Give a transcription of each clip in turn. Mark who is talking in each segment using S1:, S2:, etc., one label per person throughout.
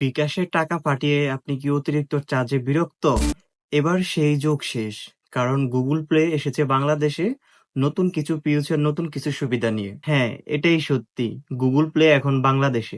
S1: বিকাশে টাকা পাঠিয়ে আপনি কি অতিরিক্ত চার্জে বিরক্ত? এবার সেই যুগ শেষ। কারণ গুগল প্লে এসেছে বাংলাদেশে নতুন কিছু ফিউচার, নতুন কিছু সুবিধা নিয়ে। হ্যাঁ, এটাই সত্যি। গুগল প্লে এখন বাংলাদেশে।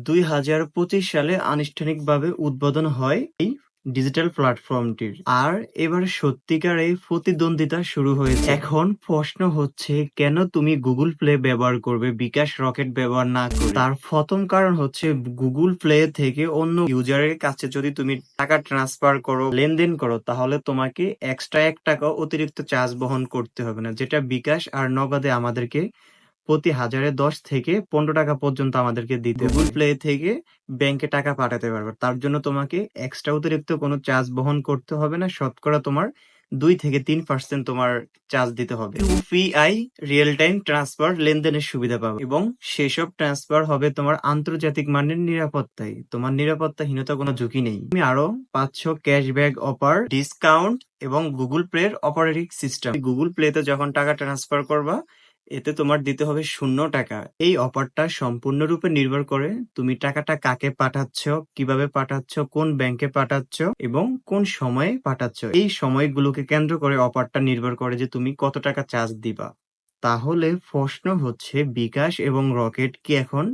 S1: 2025 সালে আনুষ্ঠানিকভাবে উদ্বোধন হয় এই ডিজিটাল প্ল্যাটফর্মটির। আর এবার সত্যিকার এই প্রতিদ্বন্দ্বিতা শুরু হয়েছে। এখন প্রশ্ন হচ্ছে কেন তুমি গুগল প্লে ব্যবহার করবে বিকাশ রকেট ব্যবহার না করে? তার প্রথম কারণ হচ্ছে গুগল প্লে থেকে অন্য ইউজারের কাছে যদি তুমি টাকা ট্রান্সফার করো, লেনদেন করো, তাহলে তোমাকে এক্সট্রা 1 টাকা অতিরিক্ত চার্জ বহন করতে হবে না, যেটা বিকাশ আর নগদে আমাদেরকে প্রতি হাজারে 10 থেকে 15 টাকা পর্যন্ত আমাদেরকে দিতে গুগল প্লে থেকে ব্যাংকে টাকা পাঠাতে পারবে। তার জন্য তোমাকে এক্সট্রা অতিরিক্ত কোনো চার্জ বহন করতে হবে না। শতকরা তোমার 2 থেকে 3% তোমার চার্জ দিতে হবে। ইউপিআই রিয়েল টাইম ট্রান্সফার লেনদেনের সুবিধা পাবে এবং সেসব ট্রান্সফার হবে তোমার আন্তর্জাতিক মানের নিরাপত্তায়। তোমার নিরাপত্তাহীনতা কোনো ঝুঁকি নেই। তুমি আরো পাচ্ছ ক্যাশব্যাক অফার, ডিসকাউন্ট এবং গুগল প্লে এর অপারেটিং সিস্টেম। গুগল প্লেতে যখন টাকা ট্রান্সফার করবা, এতে তোমার দিতে হবে 0 টাকা। এই অফারটা সম্পূর্ণরূপে নির্ভর করে তুমি টাকাটা কাকে পাঠাচ্ছ, কিভাবে পাঠাচ্ছ, কোন ব্যাংকে পাঠাচ্ছ এবং কোন সময়ে পাঠাচ্ছ। এই সময়গুলোকে কেন্দ্র করে অফারটা নির্ভর করে যে তুমি কত টাকা চার্জ দিবা। তাহলে প্রশ্ন হচ্ছে বিকাশ এবং রকেট কি এখন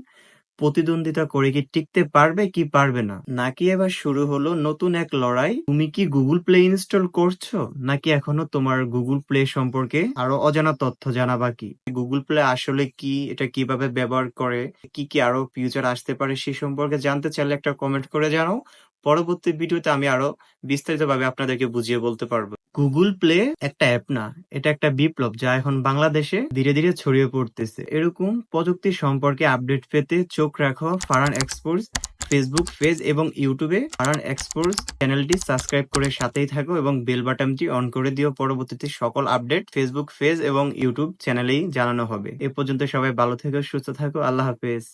S1: প্রতিদ্বন্দ্বিতা করে কি টিকতে পারবে কি পারবে না? নাকি এবার শুরু হলো নতুন এক লড়াই? তুমি কি গুগল প্লে ইনস্টল করছো? নাকি এখনো তোমার গুগল প্লে সম্পর্কে আরো অজানা তথ্য জানা বাকি? গুগল প্লে আসলে কি, এটা কিভাবে ব্যবহার করে, কি কি আরো ফিউচার আসতে পারে সে সম্পর্কে জানতে চাইলে একটা কমেন্ট করে জানাও। পরবর্তী ভিডিওতে আমি আরো বিস্তারিতভাবে আপনাদেরকে বুঝিয়ে বলতে পারবো। গুগল প্লে একটা অ্যাপ না, এটা একটা বিপ্লব যা এখন বাংলাদেশে ধীরে ধীরে ছড়িয়ে পড়তেছে। এরকম প্রযুক্তি সম্পর্কে আপডেট পেতে চোখ রাখো ফারহান এক্সপোর্টস ফেসবুক পেজ এবং ইউটিউবে। ফারহান এক্সপোর্টস চ্যানেলটি সাবস্ক্রাইব করে সাথেই থাকো এবং বেল বাটনটি অন করে দিও। পরবর্তীতে সকল আপডেট ফেসবুক পেজ এবং ইউটিউব চ্যানেলেই জানানো হবে। এ পর্যন্ত সবাই ভালো থেকো, সুস্থ থাকো। আল্লাহ হাফেজ।